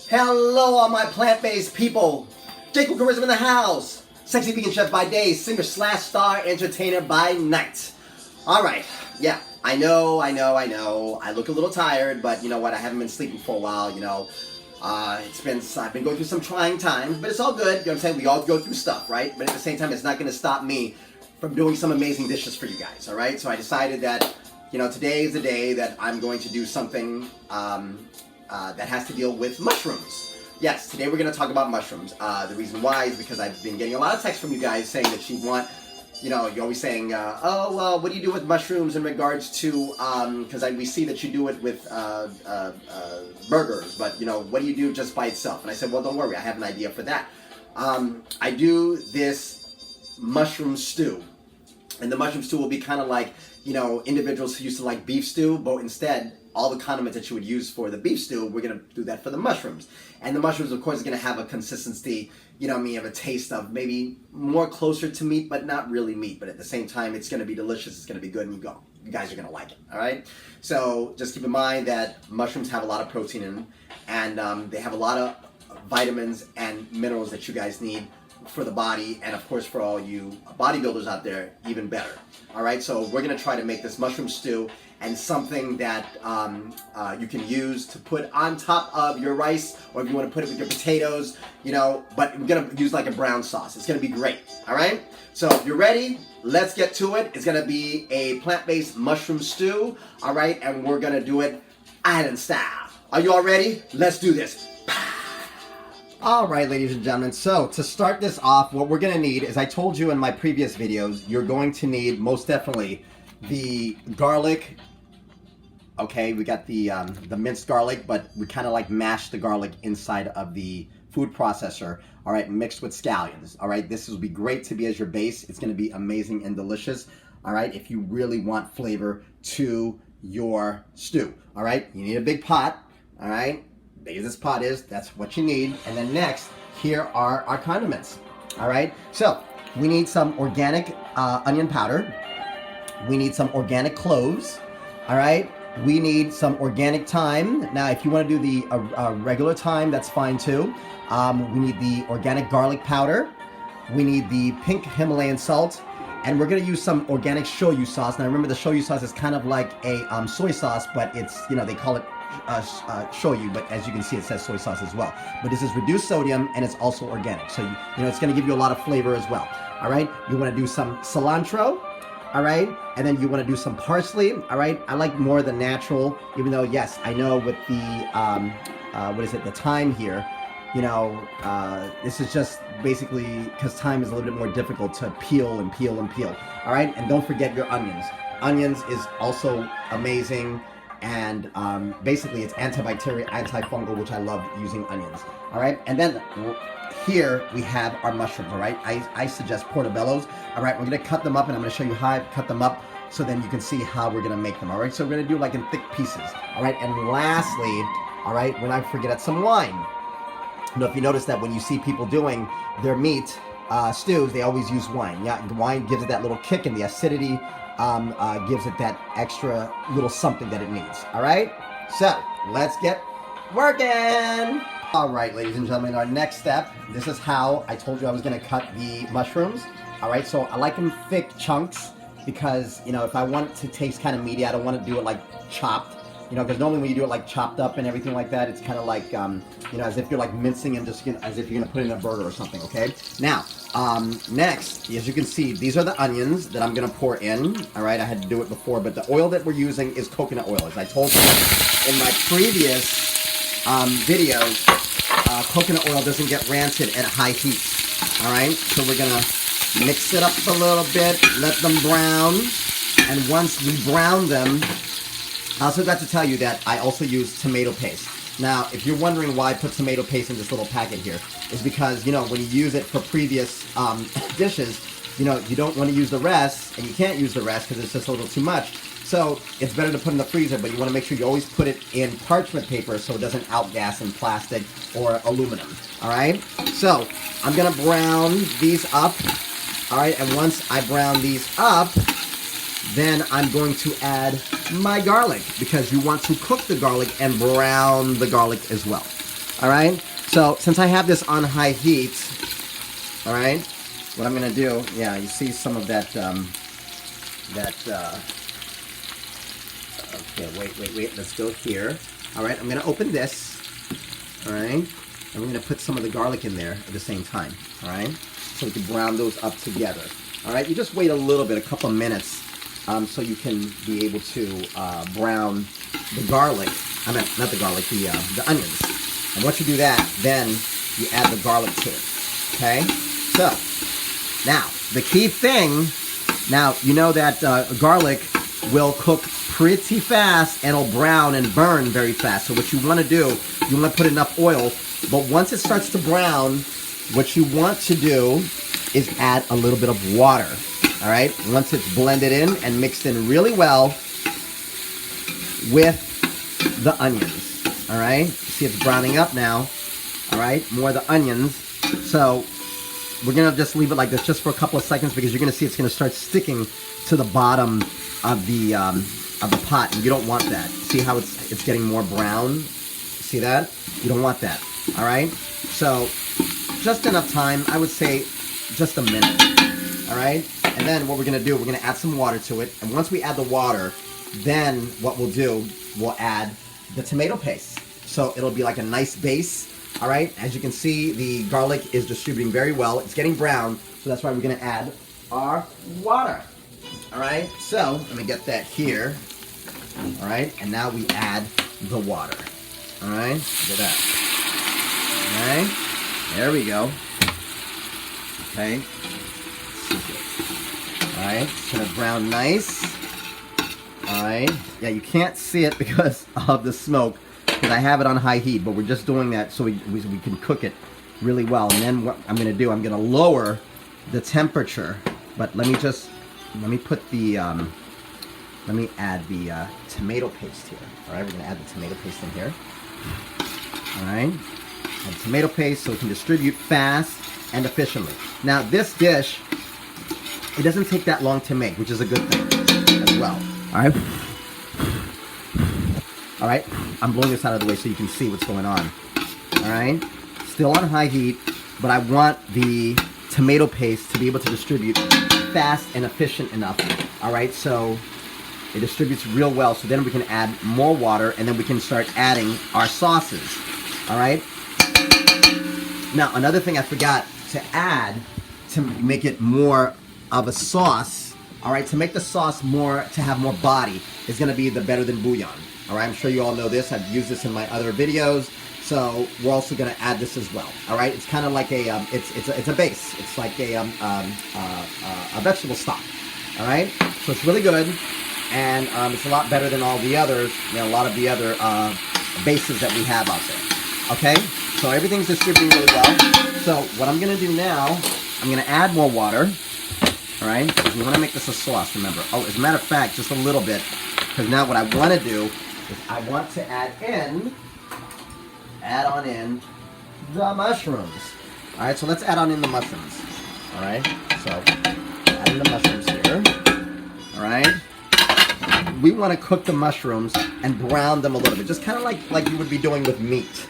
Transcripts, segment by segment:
Hello, all my plant-based people. Jaycoolcharisma in the house. Sexy vegan chef by day, singer slash star entertainer by night. All right, yeah, I know. I look a little tired, but you know what? I haven't been sleeping for a while. I've been going through some trying times, but it's all good. You know what I'm saying? We all go through stuff, right? But at the same time, it's not going to stop me from doing some amazing dishes for you guys. All right? So I decided that today is the day that I'm going to do something that has to deal with mushrooms. Yes, today we're going to talk about mushrooms. The reason why is because I've been getting a lot of texts from you guys saying that you want, you're always saying, oh, well, what do you do with mushrooms in regards to, because we see that you do it with burgers, but, what do you do just by itself? And I said, well, don't worry, I have an idea for that. I do this mushroom stew. And the mushroom stew will be kind of like, individuals who used to like beef stew, but instead, all the condiments that you would use for the beef stew, we're going to do that for the mushrooms. And the mushrooms, of course, are going to have a consistency, of a taste of maybe more closer to meat, but not really meat. But at the same time, it's going to be delicious, it's going to be good, and you guys are going to like it, all right? So just keep in mind that mushrooms have a lot of protein in them, and they have a lot of vitamins and minerals that you guys need for the body, and of course for all you bodybuilders out there, even better. All right, so we're going to try to make this mushroom stew and something that you can use to put on top of your rice, or if you want to put it with your potatoes, but we're going to use like a brown sauce. It's going to be great, all right? So if you're ready, let's get to it. It's going to be a plant-based mushroom stew, all right? And we're going to do it island style. Are you all ready? Let's do this. All right, ladies and gentlemen, so to start this off, what we're going to need, as I told you in my previous videos, you're going to need most definitely the garlic. Okay, we got the minced garlic, but we kind of like mash the garlic inside of the food processor, all right, mixed with scallions, all right? This will be great to be as your base. It's going to be amazing and delicious, all right, if you really want flavor to your stew, all right? You need a big pot, all right? Big as this pot is, that's what you need. And then next, here are our condiments, all right? So we need some organic onion powder. We need some organic cloves, all right? We need some organic thyme. Now, if you want to do the regular thyme, that's fine too. We need the organic garlic powder. We need the pink Himalayan salt. And we're going to use some organic shoyu sauce. Now, remember, the shoyu sauce is kind of like a soy sauce, but it's, they call it shoyu, but as you can see, it says soy sauce as well. But this is reduced sodium, and it's also organic. So, it's going to give you a lot of flavor as well. All right? You want to do some cilantro. All right? And then you want to do some parsley. All right? I like more the natural, even though, yes, I know with the, the thyme here, this is just basically because thyme is a little bit more difficult to peel and peel and peel. All right? And don't forget your onions. Onions is also amazing. And basically it's antibacterial, antifungal, which I love using onions. All right, and then here we have our mushrooms. All right, I suggest portabellos. All right, we're gonna cut them up, and I'm gonna show you how I cut them up, so then you can see how we're gonna make them. All right, so we're gonna do like in thick pieces. All right, and lastly, all right, we're not forget some wine. If you notice that when you see people doing their meat stews, they always use wine. Yeah, wine gives it that little kick, and the acidity gives it that extra little something that it needs. All right, so let's get working. All right, ladies and gentlemen, our next step, this is how I told you I was going to cut the mushrooms. All right, so I like them thick chunks because if I want it to taste kind of meaty, I don't want to do it like chopped, because normally when you do it like chopped up and everything like that, it's kind of like as if you're like mincing and just as if you're going to put it in a burger or something. Okay, now next, as you can see, these are the onions that I'm going to pour in. All right, I had to do it before, but the oil that we're using is coconut oil. As I told you in my previous videos, coconut oil doesn't get rancid at high heat. All right, so we're going to mix it up a little bit, let them brown, and once we brown them, I also got to tell you that I also use tomato paste. Now, if you're wondering why I put tomato paste in this little packet here, is because, when you use it for previous dishes, you don't want to use the rest, and you can't use the rest because it's just a little too much. So it's better to put in the freezer, but you want to make sure you always put it in parchment paper so it doesn't outgas in plastic or aluminum. All right? So I'm going to brown these up. All right? And once I brown these up, then I'm going to add my garlic because you want to cook the garlic and brown the garlic as well. All right. So since I have this on high heat, all right, what I'm gonna do, yeah, you see some of that, okay, wait, let's go here. All right, I'm gonna open this, all right, and we're gonna put some of the garlic in there at the same time, all right, so we can brown those up together. All right, you just wait a little bit, a couple of minutes, so you can be able to brown the garlic. I mean, not the garlic, the onions. And once you do that, then you add the garlic to it. Okay? So, now, the key thing, now, you know that garlic will cook pretty fast and it'll brown and burn very fast. So what you want to do, you want to put enough oil, but once it starts to brown, what you want to do is add a little bit of water. All right? Once it's blended in and mixed in really well with the onions. All right? See, it's browning up now. All right? More of the onions. So we're going to just leave it like this just for a couple of seconds because you're going to see it's going to start sticking to the bottom of the pot, and you don't want that. See how it's getting more brown? See that? You don't want that. All right? So just enough time. I would say just a minute. All right? And then what we're going to do, we're going to add some water to it. And once we add the water, then what we'll do, we'll add the tomato paste. So it'll be like a nice base. All right? As you can see, the garlic is distributing very well. It's getting brown, so that's why we're going to add our water. All right? So let me get that here. All right? And now we add the water. All right? Look at that. All right? There we go. Okay? All right? It's going to brown nice. All right? Yeah, you can't see it because of the smoke, because I have it on high heat, but we're just doing that so we can cook it really well. And then what I'm going to do, I'm going to lower the temperature, but let me put the, let me add the tomato paste here. All right, we're going to add the tomato paste in here. All right, add tomato paste so we can distribute fast and efficiently. Now this dish, it doesn't take that long to make, which is a good thing as well. All right. All right, I'm blowing this out of the way so you can see what's going on. All right, still on high heat, but I want the tomato paste to be able to distribute fast and efficient enough. All right, so it distributes real well. So then we can add more water, and then we can start adding our sauces. All right. Now another thing I forgot to add to make it more of a sauce. All right, to make the sauce to have more body is going to be the Better Than Bouillon. All right, I'm sure you all know this. I've used this in my other videos, so we're also going to add this as well. All right, it's kind of like a it's a base. It's like a vegetable stock. All right, so it's really good, and it's a lot better than all the others. You know, a lot of the other bases that we have out there. Okay, so everything's distributing really well. So what I'm going to do now, I'm going to add more water. All right, we want to make this a sauce. Remember, as a matter of fact, just a little bit, because now what I want to do. I want to add on in the mushrooms. All right, so let's add on in the mushrooms. All right, so add in the mushrooms here. All right, we want to cook the mushrooms and brown them a little bit, just kind of like you would be doing with meat.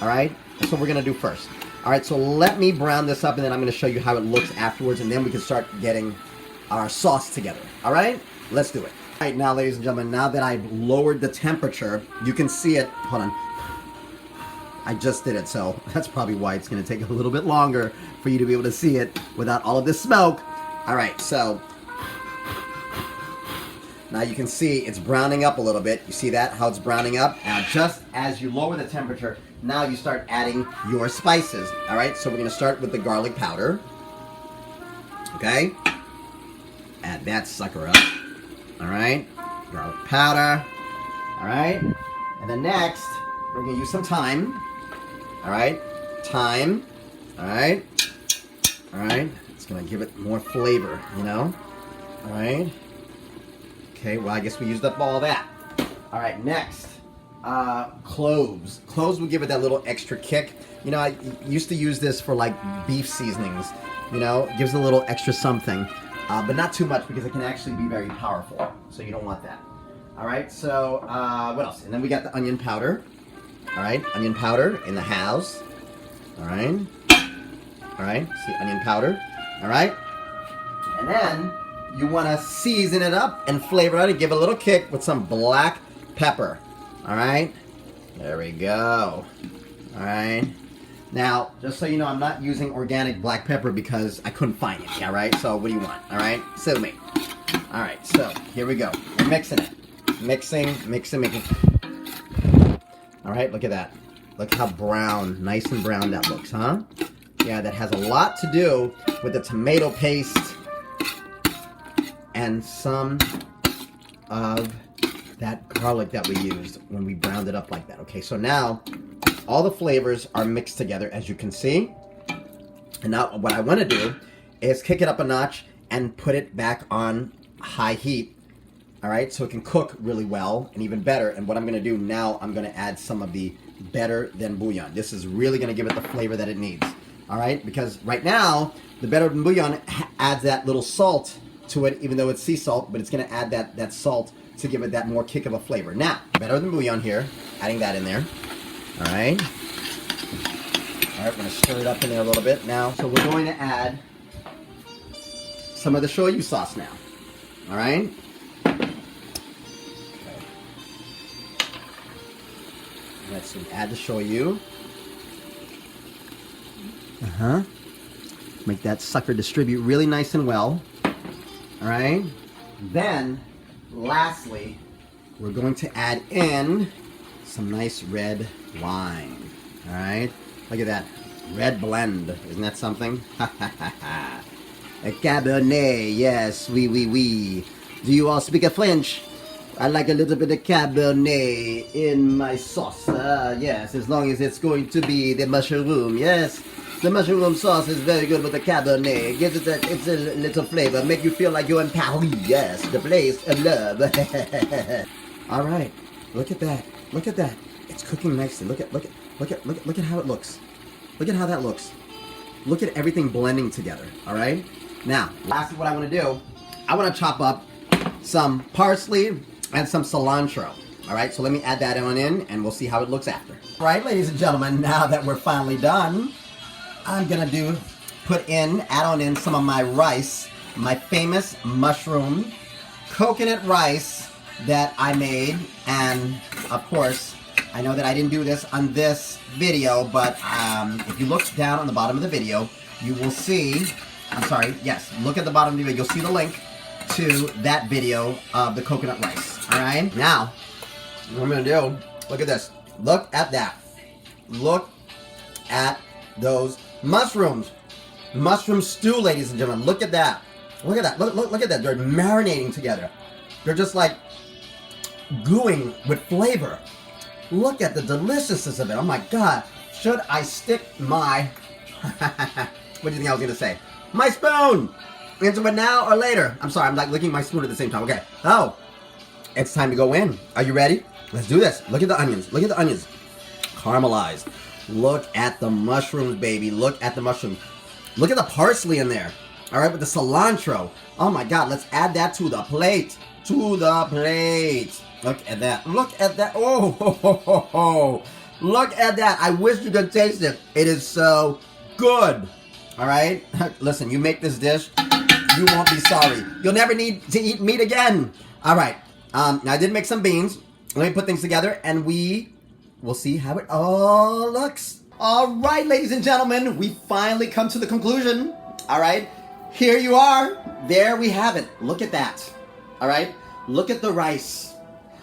All right, that's what we're gonna do first. All right, so let me brown this up, and then I'm gonna show you how it looks afterwards, and then we can start getting our sauce together. All right, let's do it. All right, now, ladies and gentlemen, now that I've lowered the temperature, you can see it. Hold on. I just did it, so that's probably why it's going to take a little bit longer for you to be able to see it without all of this smoke. All right, so now you can see it's browning up a little bit. You see that, how it's browning up? Now, just as you lower the temperature, now you start adding your spices. All right, so we're going to start with the garlic powder. Okay? Add that sucker up. All right, garlic powder. All right, and then next we're gonna use some thyme. All right, thyme. All right, it's gonna give it more flavor, you know. All right. Okay, well I guess we used up all that. All right, next, cloves. Cloves will give it that little extra kick. You know, I used to use this for like beef seasonings. You know, it gives a little extra something. But not too much because it can actually be very powerful. So you don't want that. All right, so what else? And then we got the onion powder. All right, onion powder in the house. All right. All right, see onion powder. All right. And then you want to season it up and flavor it and give it a little kick with some black pepper. All right. There we go. All right. Now, just so you know, I'm not using organic black pepper because I couldn't find it. All right. So what do you want? All right. Sue me. All right. So here we go. We're mixing it. Mixing. All right. Look at that. Look how brown, nice and brown that looks, huh? Yeah, that has a lot to do with the tomato paste and some of that garlic that we used when we browned it up like that. Okay, so now all the flavors are mixed together, as you can see. And now what I want to do is kick it up a notch and put it back on high heat. All right, so it can cook really well and even better. And what I'm going to do now, I'm going to add some of the better than bouillon. This is really going to give it the flavor that it needs. All right, because right now the better than bouillon adds that little salt to it, even though it's sea salt, but it's going to add that salt to give it that more kick of a flavor. Now, better than bouillon here, adding that in there. All right. All right, we're going to stir it up in there a little bit now. So we're going to add some of the shoyu sauce now. All right. Let's add the shoyu. Make that sucker distribute really nice and well. All right. Then, lastly, we're going to add in some nice red wine. All right. Look at that red blend. Isn't that something? A Cabernet. Yes, oui. Do you all speak a French? I like a little bit of Cabernet in my sauce. Yes, as long as it's going to be the mushroom. Yes, the mushroom sauce is very good with the Cabernet. It gives it it's a little flavor. Make you feel like you're in Paris. Yes, the place of love. All right, look at that. Look at that. It's cooking nicely. Look at how it looks. Look at how that looks. Look at everything blending together. All right. Now, lastly, what I want to do, I want to chop up some parsley and some cilantro. All right, so let me add that on in, and we'll see how it looks after. All right, ladies and gentlemen, now that we're finally done, I'm gonna add on in some of my rice, my famous mushroom coconut rice that I made. And of course, I know that I didn't do this on this video, but if you look down on the bottom of the video, you will see, look at the bottom of the video, you'll see the link to that video of the coconut rice. All right, now what I'm gonna do, look at this, look at that, look at those mushrooms, mushroom stew, ladies and gentlemen. Look at that, look at that, look at that. They're marinating together, they're just like gooing with flavor. Look at the deliciousness of it. Oh my God, should I stick my what do you think I was gonna say, my spoon into it now or later? I'm sorry, I'm like licking my spoon at the same time. Okay. Oh, it's time to go in. Are you ready? Let's do this. Look at the onions. Look at the onions. Caramelized. Look at the mushrooms, baby. Look at the mushrooms. Look at the parsley in there. All right, with the cilantro. Oh my God, let's add that to the plate. To the plate. Look at that. Look at that. Oh, ho, ho, ho, ho. Look at that. I wish you could taste it. It is so good. All right. Listen, you make this dish, you won't be sorry. You'll never need to eat meat again. All right. Now I did make some beans. Let me put things together and we will see how it all looks. All right, ladies and gentlemen, we finally come to the conclusion. All right. Here you are. There we have it. Look at that. All right. Look at the rice.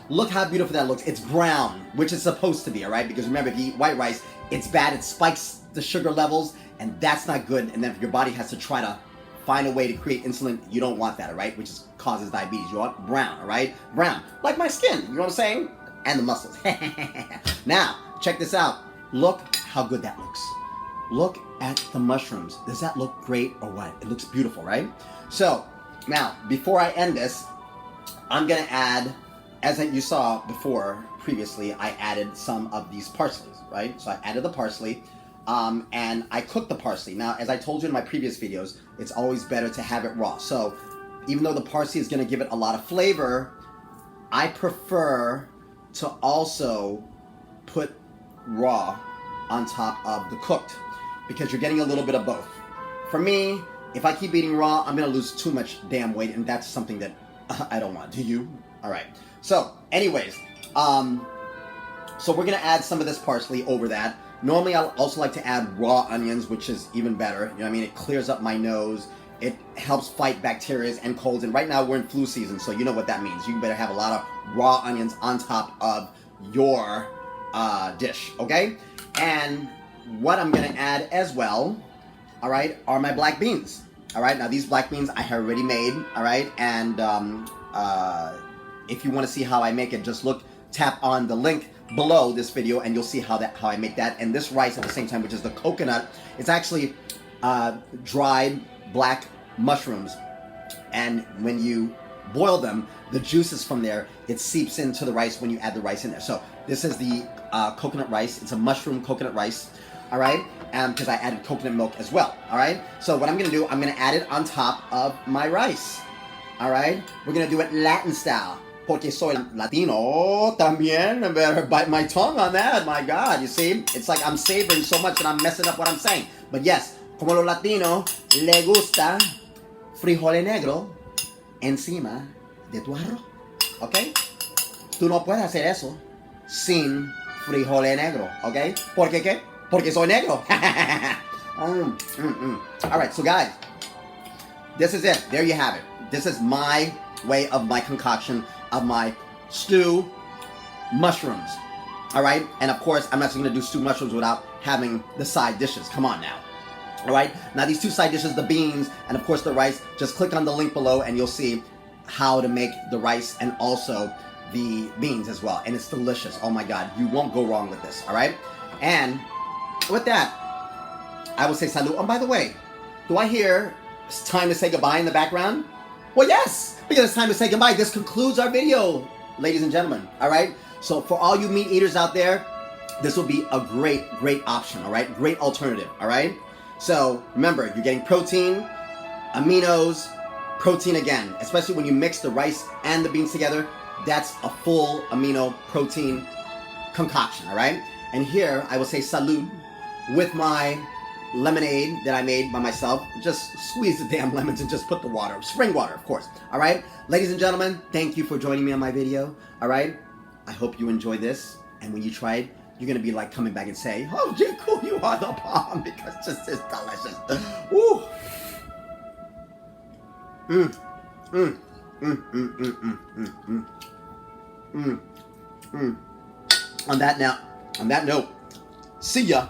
Look how beautiful that looks. It's brown, which it's supposed to be, all right? Because remember, if you eat white rice, it's bad. It spikes the sugar levels, and that's not good. And then if your body has to try to find a way to create insulin, you don't want that, all right? Which causes diabetes. You want brown, all right? Brown. Like my skin, you know what I'm saying? And the muscles. Now, check this out. Look how good that looks. Look at the mushrooms. Does that look great or what? It looks beautiful, right? So, now, before I end this, I'm going to add, as you saw before, previously, I added some of these parsleys, right? So I added the parsley, and I cooked the parsley. Now, as I told you in my previous videos, it's always better to have it raw. So even though the parsley is going to give it a lot of flavor, I prefer to also put raw on top of the cooked, because you're getting a little bit of both. For me, if I keep eating raw, I'm gonna lose too much damn weight, and that's something that I don't want. Do you? All right. So, anyways, so we're gonna add some of this parsley over that. Normally, I'll also like to add raw onions, which is even better. You know what I mean? It clears up my nose. It helps fight bacteria and colds. And right now we're in flu season, so you know what that means. You better have a lot of raw onions on top of your dish, okay? And what I'm gonna add as well, all right, are my black beans. All right, now these black beans I have already made, all right? And if you want to see how I make it, just tap on the link below this video and you'll see how I make that. And this rice at the same time, which is the coconut, it's actually dried black mushrooms, and when you boil them, the juices from there, it seeps into the rice when you add the rice in there. So this is the coconut rice. It's a mushroom coconut rice, all right? Because I added coconut milk as well, all right? So what I'm gonna do, I'm gonna add it on top of my rice, all right? We're gonna do it Latin style, porque soy Latino también. I better bite my tongue on that, my God. You see, it's like I'm savoring so much that I'm messing up what I'm saying. But yes, como los latinos, le gusta frijole negro encima de tu arroz, ¿ok? Tú no puedes hacer eso sin frijole negro, ¿ok? ¿Por qué qué? Porque soy negro. All right, so guys, this is it. There you have it. This is my way of my concoction of my stew mushrooms. All right, and of course, I'm not just going to do stew mushrooms without having the side dishes. Come on now. All right, now these two side dishes, the beans and of course the rice, just click on the link below and you'll see how to make the rice and also the beans as well. And it's delicious. Oh my God, you won't go wrong with this. All right, and with that, I will say salud. Oh, by the way, do I hear it's time to say goodbye in the background? Well, yes, because it's time to say goodbye. This concludes our video, ladies and gentlemen. All right, so for all you meat eaters out there, this will be a great option. All right, great alternative. All right. So remember, you're getting protein, aminos, protein again, especially when you mix the rice and the beans together. That's a full amino protein concoction, all right? And here I will say salud with my lemonade that I made by myself. Just squeeze the damn lemons and just put the water, spring water, of course, all right? Ladies and gentlemen, thank you for joining me on my video, all right? I hope you enjoyed this, and when you try it, you're going to be like coming back and say, oh, Jaycool, you are the bomb, because this is delicious. Woo! On that note, see ya.